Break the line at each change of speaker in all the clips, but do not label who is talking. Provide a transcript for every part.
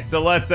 so let's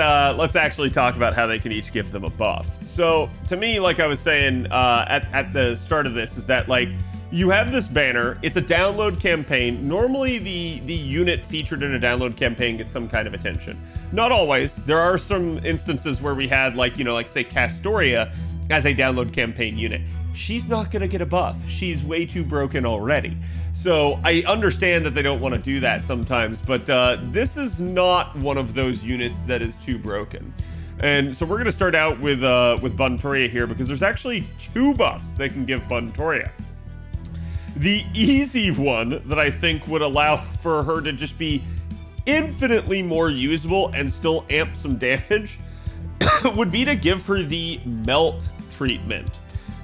actually talk about how they can each give them a buff. So to me, like I was saying at the start of this, is that like you have this banner. It's a download campaign. Normally the unit featured in a download campaign gets some kind of attention. Not always. There are some instances where we had like, you know, like say Castoria as a download campaign unit. She's not going to get a buff. She's way too broken already. So I understand that they don't want to do that sometimes, but this is not one of those units that is too broken. And so we're going to start out with Buntoria here, because there's actually 2 buffs they can give Buntoria. The easy one that I think would allow for her to just be infinitely more usable and still amp some damage would be to give her the Melt treatment.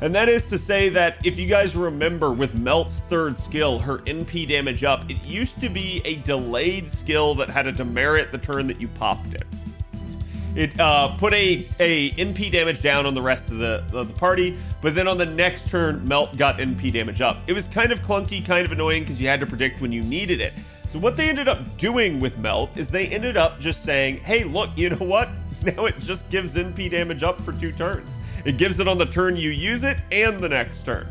And that is to say that if you guys remember with Melt's 3rd skill, her NP damage up, it used to be a delayed skill that had a demerit the turn that you popped it. It put a NP damage down on the rest of the party, but then on the next turn, Melt got NP damage up. It was kind of clunky, kind of annoying, because you had to predict when you needed it. So what they ended up doing with Melt is they ended up just saying, hey, look, you know what? Now it just gives NP damage up for 2 turns. It gives it on the turn you use it and the next turn.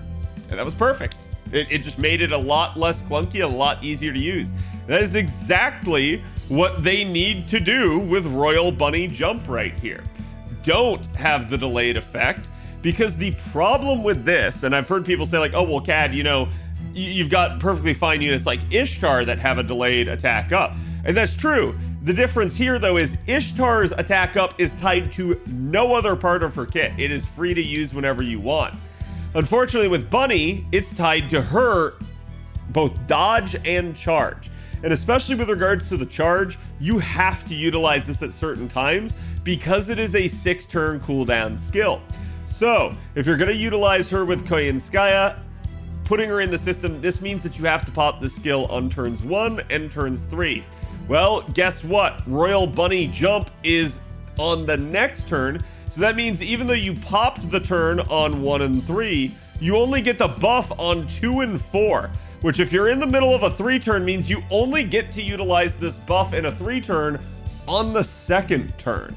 And that was perfect. It just made it a lot less clunky, a lot easier to use. That is exactly what they need to do with Royal Bunny Jump right here. Don't have the delayed effect, because the problem with this, and I've heard people say like, oh, well, Cad, you know, you've got perfectly fine units like Ishtar that have a delayed attack up. And that's true. The difference here, though, is Ishtar's attack up is tied to no other part of her kit. It is free to use whenever you want. Unfortunately, with Bunny, it's tied to her both dodge and charge. And especially with regards to the charge, you have to utilize this at certain times because it is a 6-turn cooldown skill. So if you're going to utilize her with Koyenskaya, putting her in the system, this means that you have to pop the skill on turns 1 and turns 3. Well, guess what? Royal Bunny Jump is on the next turn. So that means even though you popped the turn on 1 and 3, you only get the buff on 2 and 4, which if you're in the middle of a 3-turn means you only get to utilize this buff in a 3-turn on the 2nd turn.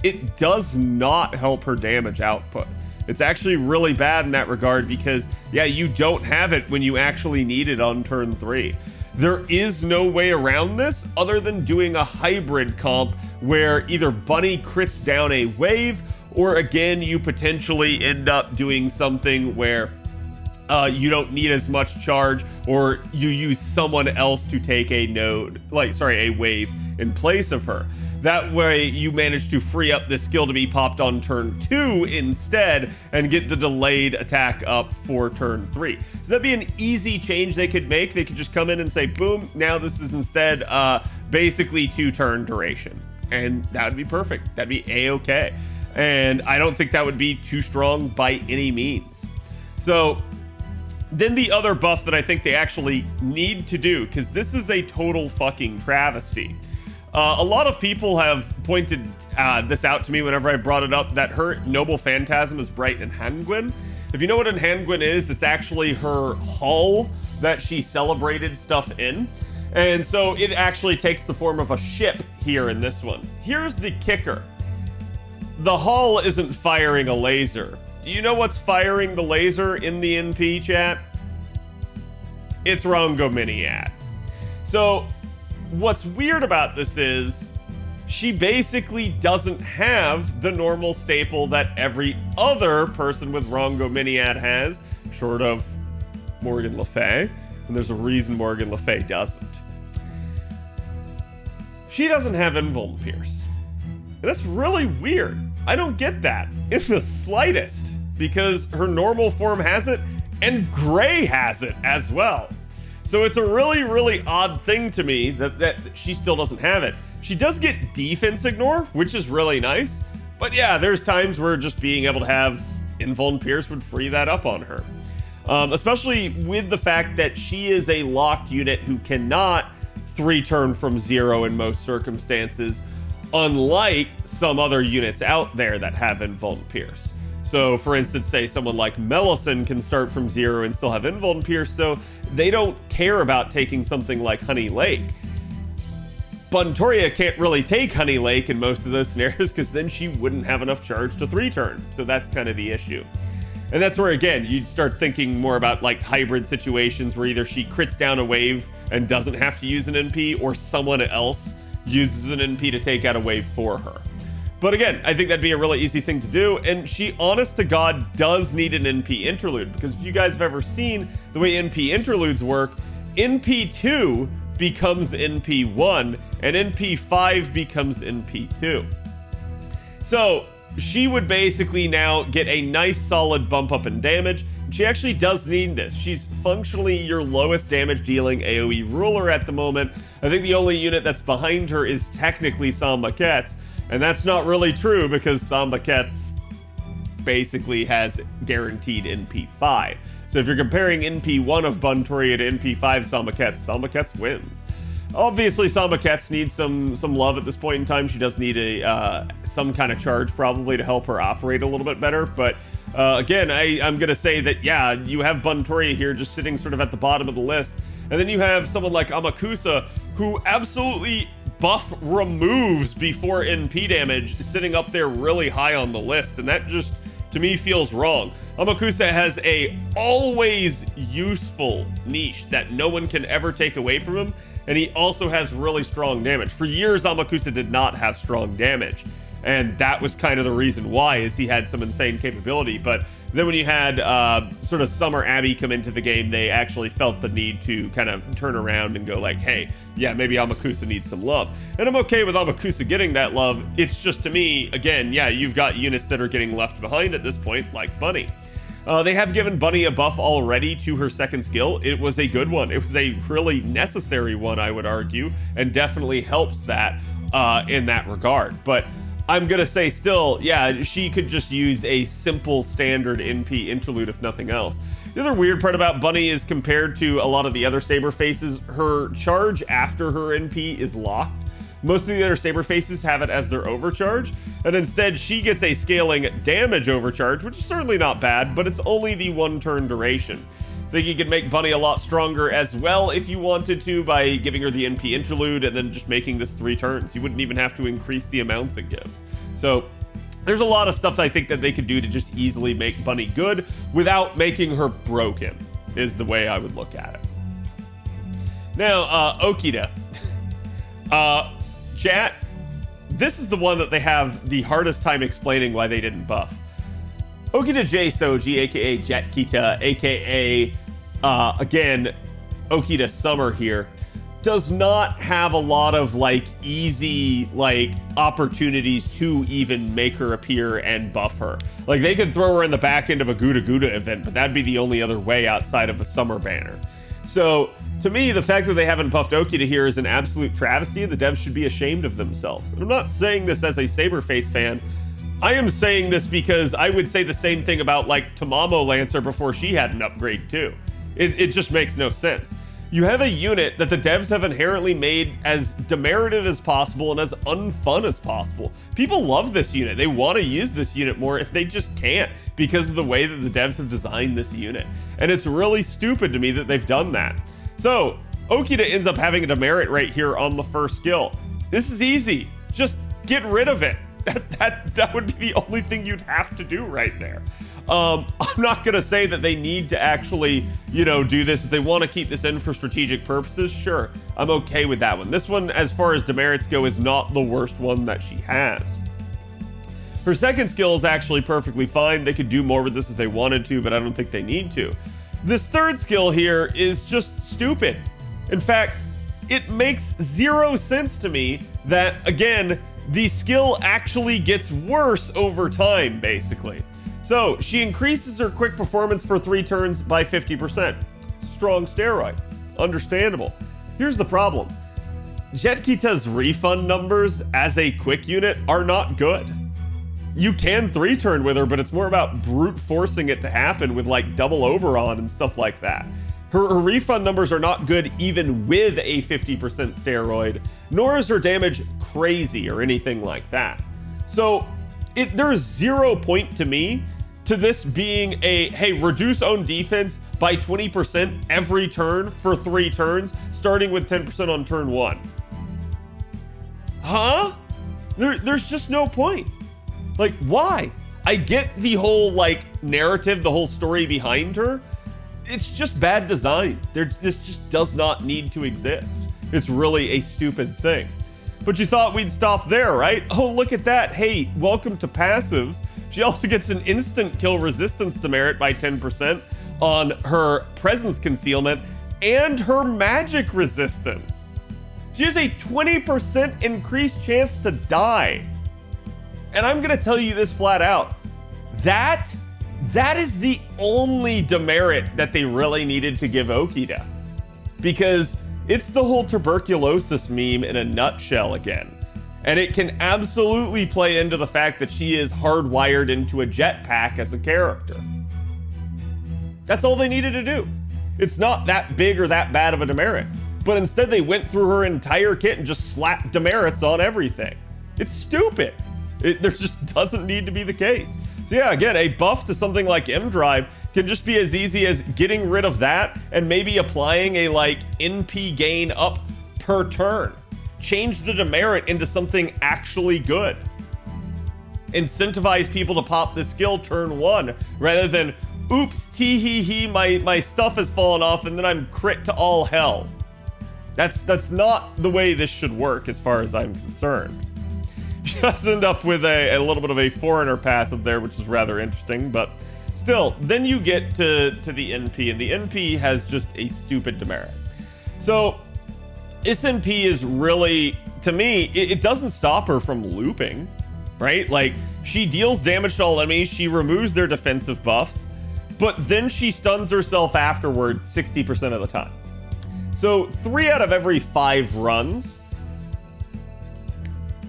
It does not help her damage output. It's actually really bad in that regard because, yeah, you don't have it when you actually need it on turn 3. There is no way around this other than doing a hybrid comp where either Bunny crits down a wave, or again, you potentially end up doing something where you don't need as much charge, or you use someone else to take a wave in place of her. That way you manage to free up the skill to be popped on turn 2 instead and get the delayed attack up for turn 3. So that'd be an easy change they could make. They could just come in and say, boom, now this is instead basically 2-turn duration. And that would be perfect. That'd be A-okay. And I don't think that would be too strong by any means. So then the other buff that I think they actually need to do, because this is a total fucking travesty. A lot of people have pointed this out to me whenever I brought it up, that her Noble Phantasm is bright in Hangwin. If you know what an Hangwin is, it's actually her hull that she celebrated stuff in. And so it actually takes the form of a ship here in this one. Here's the kicker. The hull isn't firing a laser. Do you know what's firing the laser in the NP chat? It's Rongominiad. So what's weird about this is she basically doesn't have the normal staple that every other person with Rongominiad has, short of Morgan Le Fay, and there's a reason Morgan Le Fay doesn't. She doesn't have Invuln Pierce. And that's really weird. I don't get that in the slightest, because her normal form has it, and Gray has it as well. So it's a really, really odd thing to me that she still doesn't have it. She does get defense ignore, which is really nice. But yeah, there's times where just being able to have Invuln Pierce would free that up on her. Especially with the fact that she is a locked unit who cannot 3-turn from 0 in most circumstances, unlike some other units out there that have Invuln Pierce. So for instance, say someone like Melisson can start from 0 and still have Invuln Pierce, so they don't care about taking something like Honey Lake. Buntoria can't really take Honey Lake in most of those scenarios because then she wouldn't have enough charge to 3-turn. So that's kind of the issue. And that's where, again, you'd start thinking more about like hybrid situations where either she crits down a wave and doesn't have to use an NP, or someone else uses an NP to take out a wave for her. But again, I think that'd be a really easy thing to do. And she, honest to God, does need an NP interlude, because if you guys have ever seen the way NP interludes work, NP2 becomes NP1 and NP5 becomes NP2. So she would basically now get a nice solid bump up in damage. She actually does need this. She's functionally your lowest damage dealing AoE ruler at the moment. I think the only unit that's behind her is technically Samba Ketz, and that's not really true because Samba Ketz basically has guaranteed NP5. So if you're comparing NP1 of Buntoria to NP5 Samba Ketz wins. Obviously, Samba Ketz needs some love at this point in time. She does need a some kind of charge probably to help her operate a little bit better. But again, I'm going to say that, yeah, you have Buntoria here just sitting sort of at the bottom of the list. And then you have someone like Amakusa, who absolutely buff removes before NP damage, sitting up there really high on the list. And that just, to me, feels wrong. Amakusa has a always useful niche that no one can ever take away from him. And he also has really strong damage. For years, Amakusa did not have strong damage. And that was kind of the reason why, is he had some insane capability. But then when you had sort of Summer Abbey come into the game, they actually felt the need to kind of turn around and go like, hey, yeah, maybe Amakusa needs some love. And I'm okay with Amakusa getting that love. It's just, to me, again, yeah, you've got units that are getting left behind at this point, like Bunny. They have given Bunny a buff already to her second skill. It was a good one. It was a really necessary one, I would argue, and definitely helps that in that regard. But I'm going to say still, yeah, she could just use a simple standard NP interlude if nothing else. The other weird part about Bunny is, compared to a lot of the other Saberfaces, her charge after her NP is locked. Most of the other Saberfaces have it as their overcharge, and instead she gets a scaling damage overcharge, which is certainly not bad, but it's only the 1-turn duration. I think you could make Bunny a lot stronger as well if you wanted to, by giving her the NP interlude and then just making this 3 turns. You wouldn't even have to increase the amounts it gives. So there's a lot of stuff I think that they could do to just easily make Bunny good without making her broken, is the way I would look at it. Now, Okita. Chat, this is the one that they have the hardest time explaining why they didn't buff. Okita J Soji, aka Jet Kita, aka, again, Okita Summer here, does not have a lot of, like, easy, like, opportunities to even make her appear and buff her. Like, they could throw her in the back end of a Gouda Gouda event, but that'd be the only other way outside of a Summer banner. So, to me, the fact that they haven't buffed Okita here is an absolute travesty, and the devs should be ashamed of themselves. And I'm not saying this as a Saberface fan. I am saying this because I would say the same thing about, like, Tamamo Lancer before she had an upgrade, too. It just makes no sense. You have a unit that the devs have inherently made as demerited as possible and as unfun as possible. People love this unit. They want to use this unit more, and they just can't because of the way that the devs have designed this unit. And it's really stupid to me that they've done that. So, Okita ends up having a demerit right here on the first skill. This is easy. Just get rid of it. That would be the only thing you'd have to do right there. I'm not going to say that they need to actually, you know, do this. If they want to keep this in for strategic purposes, sure, I'm okay with that one. This one, as far as demerits go, is not the worst one that she has. Her second skill is actually perfectly fine. They could do more with this if they wanted to, but I don't think they need to. This third skill here is just stupid. In fact, it makes 0 sense to me that, again, the skill actually gets worse over time, basically. So, she increases her quick performance for 3 turns by 50%. Strong steroid. Understandable. Here's the problem. Jet Kita's refund numbers as a quick unit are not good. You can 3-turn with her, but it's more about brute forcing it to happen with, like, double Oberon and stuff like that. Her refund numbers are not good even with a 50% steroid, nor is her damage crazy or anything like that. So there's 0 point to me to this being a, hey, reduce own defense by 20% every turn for 3 turns, starting with 10% on turn 1. Huh? There's just no point. Like, why? I get the whole, like, narrative, the whole story behind her. It's just bad design. This just does not need to exist. It's really a stupid thing. But you thought we'd stop there, right? Oh, look at that. Hey, welcome to passives. She also gets an instant kill resistance demerit by 10% on her presence concealment and her magic resistance. She has a 20% increased chance to die. And I'm gonna tell you this flat out. That is the only demerit that they really needed to give Okita. Because it's the whole tuberculosis meme in a nutshell again. And it can absolutely play into the fact that she is hardwired into a jetpack as a character. That's all they needed to do. It's not that big or that bad of a demerit. But instead they went through her entire kit and just slapped demerits on everything. It's stupid. There just doesn't need to be the case. So yeah, again, a buff to something like M-Drive can just be as easy as getting rid of that and maybe applying a like NP gain up per turn. Change the demerit into something actually good. Incentivize people to pop the skill turn 1 rather than, oops, tee-hee-hee, my stuff has fallen off and then I'm crit to all hell. That's not the way this should work as far as I'm concerned. She does end up with a little bit of a foreigner passive there, which is rather interesting, but still, then you get to the NP, and the NP has just a stupid demerit. So, SNP is really, to me, it doesn't stop her from looping, right? Like, she deals damage to all enemies, she removes their defensive buffs, but then she stuns herself afterward 60% of the time. So, 3 out of every 5 runs,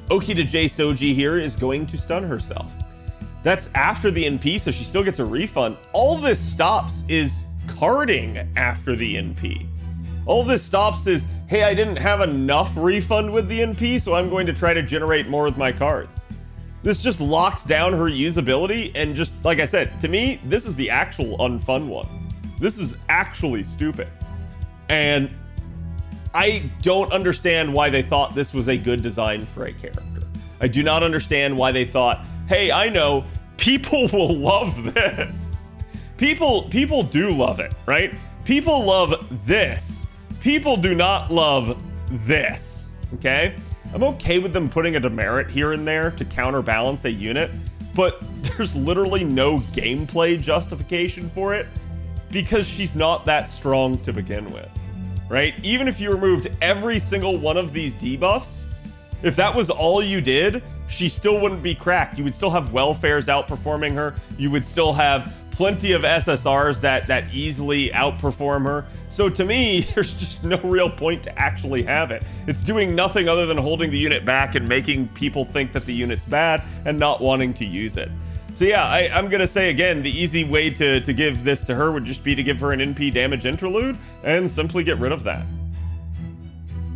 Okita J Soji here is going to stun herself. That's after the NP, so she still gets a refund. All this stops is carding after the NP. All this stops is, hey, I didn't have enough refund with the NP, so I'm going to try to generate more with my cards. This just locks down her usability, and just, like I said, to me, this is the actual unfun one. This is actually stupid. And I don't understand why they thought this was a good design for a character. I do not understand why they thought, hey, I know, people will love this. People do love it, right? People love this. People do not love this, okay? I'm okay with them putting a demerit here and there to counterbalance a unit, but there's literally no gameplay justification for it because she's not that strong to begin with. Right? Even if you removed every single one of these debuffs, if that was all you did, she still wouldn't be cracked. You would still have welfares outperforming her. You would still have plenty of SSRs that easily outperform her. So to me, there's just no real point to actually have it. It's doing nothing other than holding the unit back and making people think that the unit's bad and not wanting to use it. So yeah, I'm going to say again, the easy way to give this to her would just be to give her an NP damage interlude and simply get rid of that.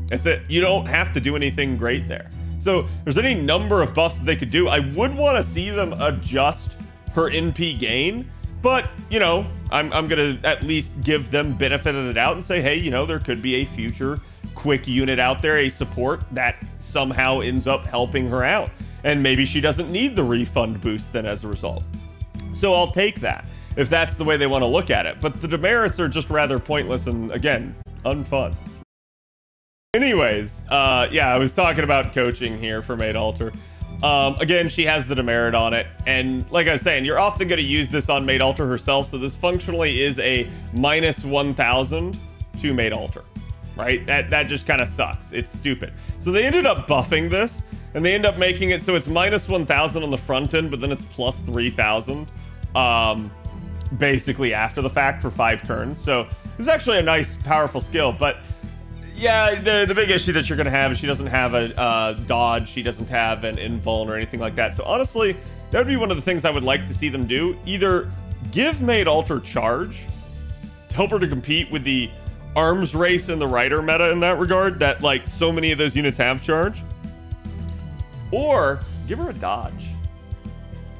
That's it. You don't have to do anything great there. So there's any number of buffs that they could do. I would want to see them adjust her NP gain, but, you know, I'm going to at least give them benefit of the doubt and say, hey, you know, there could be a future quick unit out there, a support that somehow ends up helping her out. And maybe she doesn't need the refund boost then as a result. So I'll take that if that's the way they want to look at it. But the demerits are just rather pointless and, again, unfun. Anyways, yeah, I was talking about coaching here for Maid Alter. Again, she has the demerit on it. And like I was saying, you're often going to use this on Maid Alter herself. So this functionally is a minus 1,000 to Maid Alter, right? That just kind of sucks. It's stupid. So they ended up buffing this. And they end up making it so it's minus 1,000 on the front end, but then it's plus 3,000 basically after the fact for 5 turns. So it's actually a nice, powerful skill. But yeah, the big issue that you're going to have is she doesn't have a dodge. She doesn't have an invuln or anything like that. So honestly, that would be one of the things I would like to see them do. Either give Maid Alter charge to help her to compete with the arms race and the rider meta in that regard, that like so many of those units have charge. Or give her a dodge.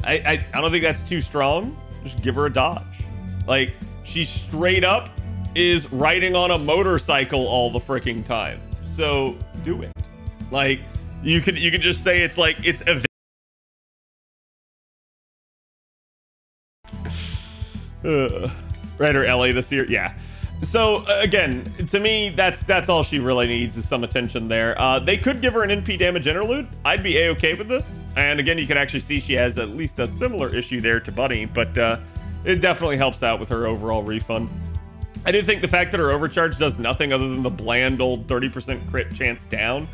I don't think that's too strong. Just give her a dodge. Like, she straight up is riding on a motorcycle all the freaking time. So do it. Like, You could just say it's like it's right, or LA this year, yeah. So again, to me, that's all she really needs is some attention there. They could give her an NP damage interlude. I'd be a-okay with this. And again, you can actually see she has at least a similar issue there to Bunny, but it definitely helps out with her overall refund. I do think the fact that her overcharge does nothing other than the bland old 30% crit chance down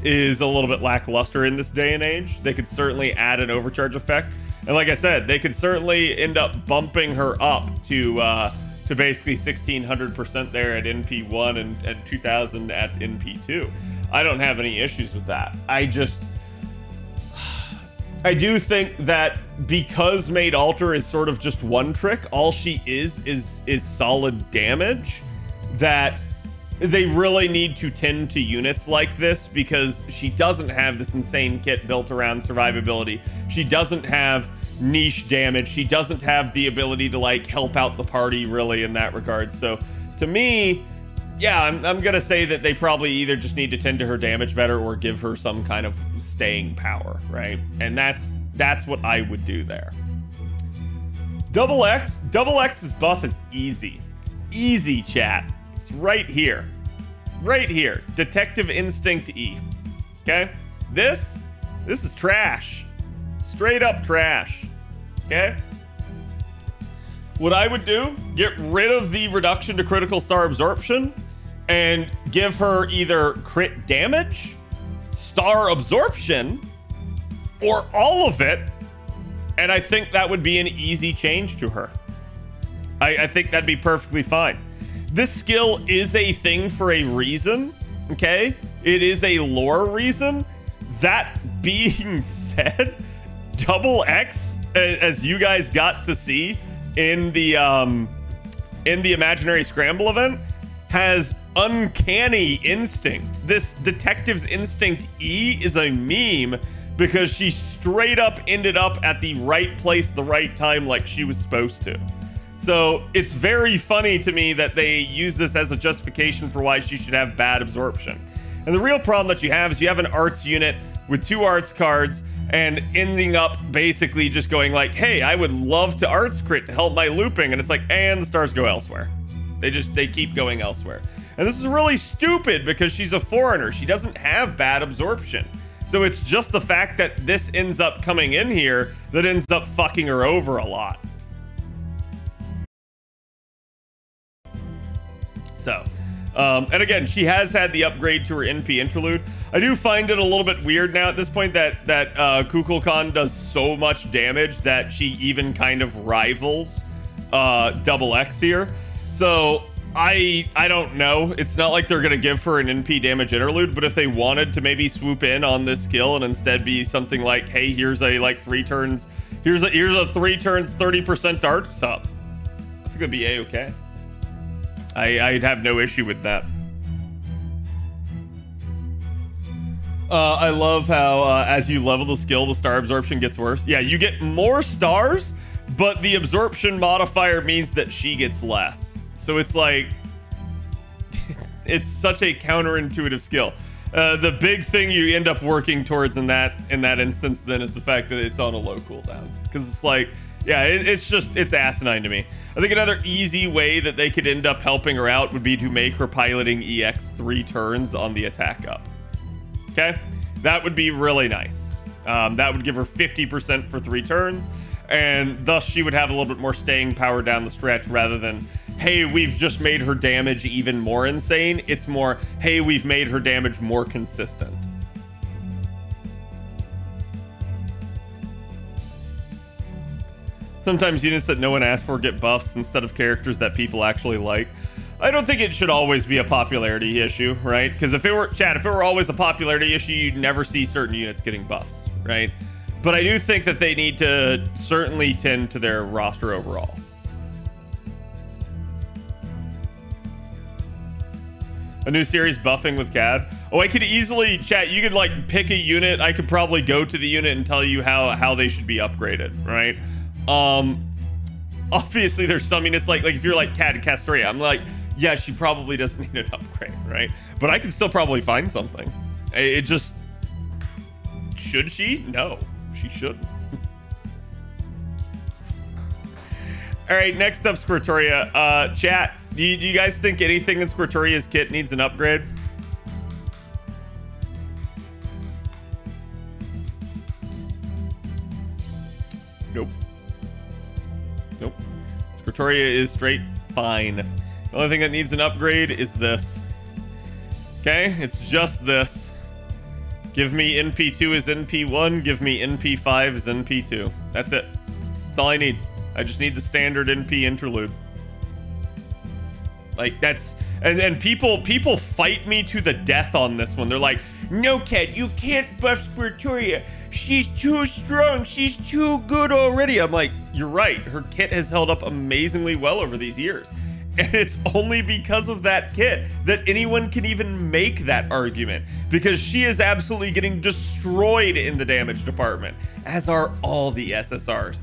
is a little bit lackluster in this day and age. They could certainly add an overcharge effect. And like I said, they could certainly end up bumping her up to basically 1600% there at NP1 and 2000 at NP2. I don't have any issues with that. I do think that because Made Alter is sort of just one trick, all she is solid damage, that they really need to tend to units like this because she doesn't have this insane kit built around survivability. She doesn't have niche damage. She doesn't have the ability to like help out the party really in that regard. So to me, yeah, I'm gonna say that they probably either just need to tend to her damage better or give her some kind of staying power, right? And that's what I would do there. Double X's buff is easy, chat. It's right here, Detective Instinct E. Okay, this is trash, straight up trash. Okay, what I would do, get rid of the reduction to critical star absorption and give her either crit damage, star absorption, or all of it, and I think that would be an easy change to her. I think that'd be perfectly fine. This skill is a thing for a reason, okay? It is a lore reason. That being said, Double X, as you guys got to see in the Imaginary Scramble event, has uncanny instinct. This Detective's Instinct E is a meme because she straight up ended up at the right place, the right time, like she was supposed to. So it's very funny to me that they use this as a justification for why she should have bad absorption. And the real problem that you have is you have an arts unit with 2 arts cards and ending up basically just going like, hey, I would love to arts crit to help my looping. And it's like, and the stars go elsewhere. They keep going elsewhere. And this is really stupid because she's a foreigner. She doesn't have bad absorption. So it's just the fact that this ends up coming in here that ends up fucking her over a lot. So, and again, she has had the upgrade to her NP interlude. I do find it a little bit weird now at this point that Kukulkan does so much damage that she even kind of rivals Double X here. So I don't know. It's not like they're gonna give her an NP damage interlude, but if they wanted to maybe swoop in on this skill and instead be something like, hey, here's a like 3 turns, here's a 3 turns 30% dart sub, I think it'd be a-okay. I'd have no issue with that. I love how as you level the skill, the star absorption gets worse. Yeah, you get more stars, but the absorption modifier means that she gets less. So it's like, it's such a counterintuitive skill. The big thing you end up working towards in that instance then is the fact that it's on a low cooldown. Because it's like, yeah, it's asinine to me. I think another easy way that they could end up helping her out would be to make her piloting EX 3 turns on the attack up. Okay, that would be really nice. That would give her 50% for 3 turns, and thus she would have a little bit more staying power down the stretch rather than, hey, we've just made her damage even more insane. It's more, hey, we've made her damage more consistent. Sometimes units that no one asked for get buffs instead of characters that people actually like. I don't think it should always be a popularity issue, right? Because if it were always a popularity issue, you'd never see certain units getting buffs, right? But I do think that they need to certainly tend to their roster overall. A new series buffing with CAD. Oh, I could easily, chat, you could like pick a unit. I could probably go to the unit and tell you how they should be upgraded, right? Obviously there's some units like if you're like CAD Castria, I'm like, yeah, she probably doesn't need an upgrade, right? But I can still probably find something. It just, should she? No, she shouldn't. All right, next up, Squirtoria. Chat, do you guys think anything in Squirtoria's kit needs an upgrade? Nope. Nope. Squirtoria is straight fine. The only thing that needs an upgrade is this. Okay, it's just this. Give me NP2 as NP1, give me NP5 as NP2. That's it. That's all I need. I just need the standard NP interlude. Like, that's... And people fight me to the death on this one. They're like, no, Cat, you can't buff Squirtoria. She's too strong. She's too good already. I'm like, you're right. Her kit has held up amazingly well over these years. And it's only because of that kit that anyone can even make that argument. Because she is absolutely getting destroyed in the damage department. As are all the SSRs,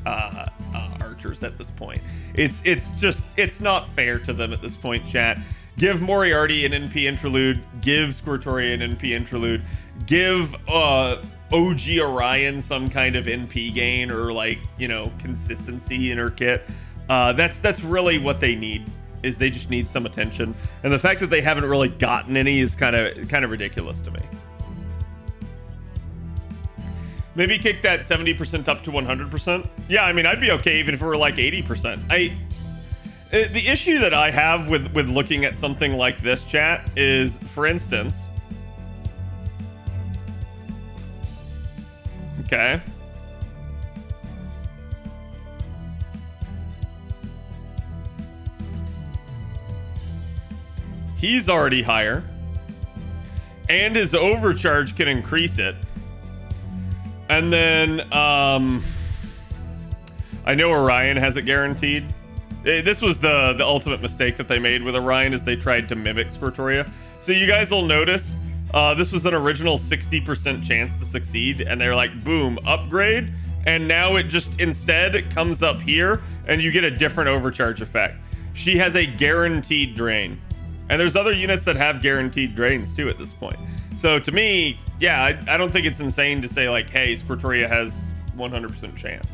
archers at this point. It's not fair to them at this point, chat. Give Moriarty an NP interlude. Give Squirtoria an NP interlude. Give OG Orion some kind of NP gain or, like, you know, consistency in her kit. That's really what they need. Is they just need some attention, and the fact that they haven't really gotten any is kind of ridiculous to me. Maybe kick that 70% up to 100%. Yeah, I mean, I'd be okay even if it were like 80%. The issue that I have with looking at something like this, chat, is, for instance, okay. He's already higher. And his overcharge can increase it. And then, I know Orion has it guaranteed. This was the ultimate mistake that they made with Orion, is they tried to mimic Squirtoria. So you guys will notice, this was an original 60% chance to succeed. And they're like, boom, upgrade. And now it just, instead, it comes up here and you get a different overcharge effect. She has a guaranteed drain. And there's other units that have guaranteed drains too at this point. So to me, yeah, I don't think it's insane to say like, hey, Squirtoria has 100% chance.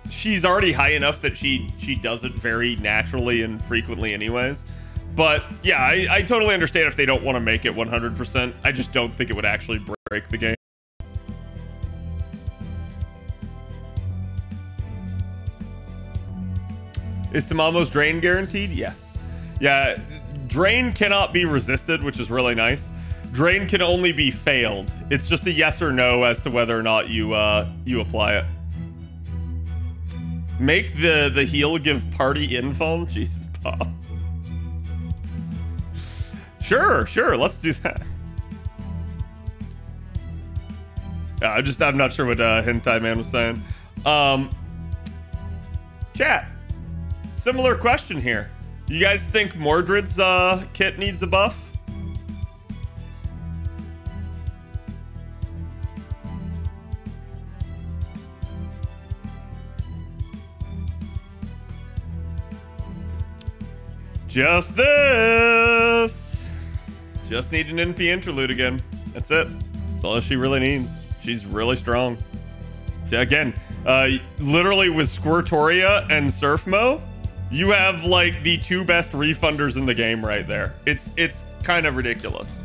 She's already high enough that she does it very naturally and frequently anyways. But yeah, I totally understand if they don't want to make it 100%. I just don't think it would actually break the game. Is Tamamo's drain guaranteed? Yes. Yeah, drain cannot be resisted, which is really nice. Drain can only be failed. It's just a yes or no as to whether or not you apply it. Make the heal give party info. Jesus, Bob. Sure, let's do that. I'm not sure what Hentai Man was saying. Chat, similar question here. You guys think Mordred's kit needs a buff? Just this. Just need an NP interlude again. That's it. That's all she really needs. She's really strong. Again, literally with Squirtoria and Surfmo, you have like the two best refunders in the game right there. It's kind of ridiculous.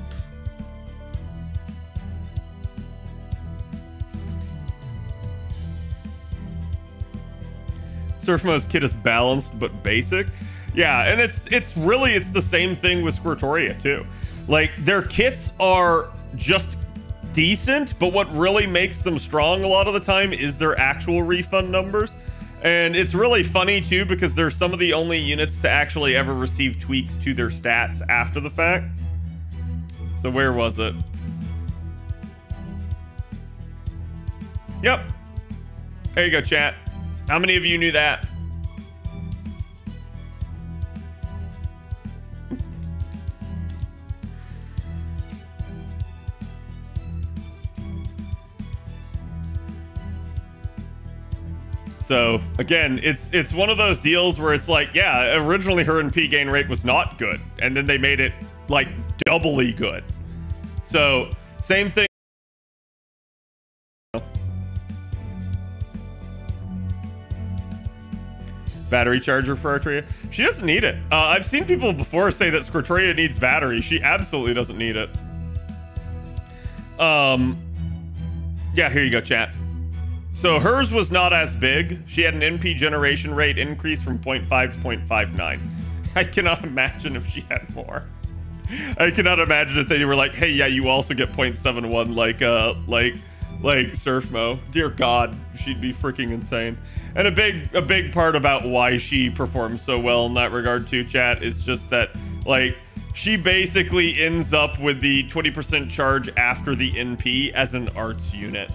Surfmo's kit is balanced but basic. Yeah, and it's the same thing with Squirtoria too. Like, their kits are just decent, but what really makes them strong a lot of the time is their actual refund numbers. And it's really funny too, because they're some of the only units to actually ever receive tweaks to their stats after the fact. So where was it? Yep. There you go, chat. How many of you knew that? So again, it's one of those deals where it's like, yeah, originally her NP gain rate was not good, and then they made it like doubly good. So same thing. battery charger for Artreya. She doesn't need it. I've seen people before say that Squirtreya needs battery. She absolutely doesn't need it. Yeah, here you go, chat. So hers was not as big. She had an NP generation rate increase from 0.5 to 0.59. I cannot imagine if she had more. I cannot imagine if they were like, hey, yeah, you also get 0.71 like Surfmo. Dear God, she'd be freaking insane. And a big part about why she performs so well in that regard too, chat, is just that, like, she basically ends up with the 20% charge after the NP as an arts unit.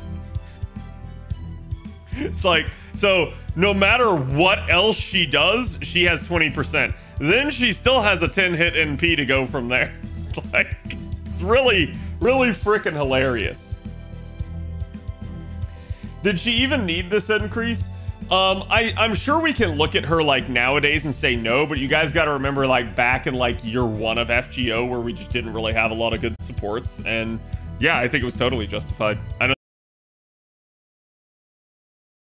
It's like, so no matter what else she does, she has 20%. Then she still has a 10-hit NP to go from there. Like, it's really, really freaking hilarious. Did she even need this increase? I'm sure we can look at her like nowadays and say no, but you guys got to remember, like, back in like year 1 of FGO where we just didn't really have a lot of good supports, and yeah, I think it was totally justified. I know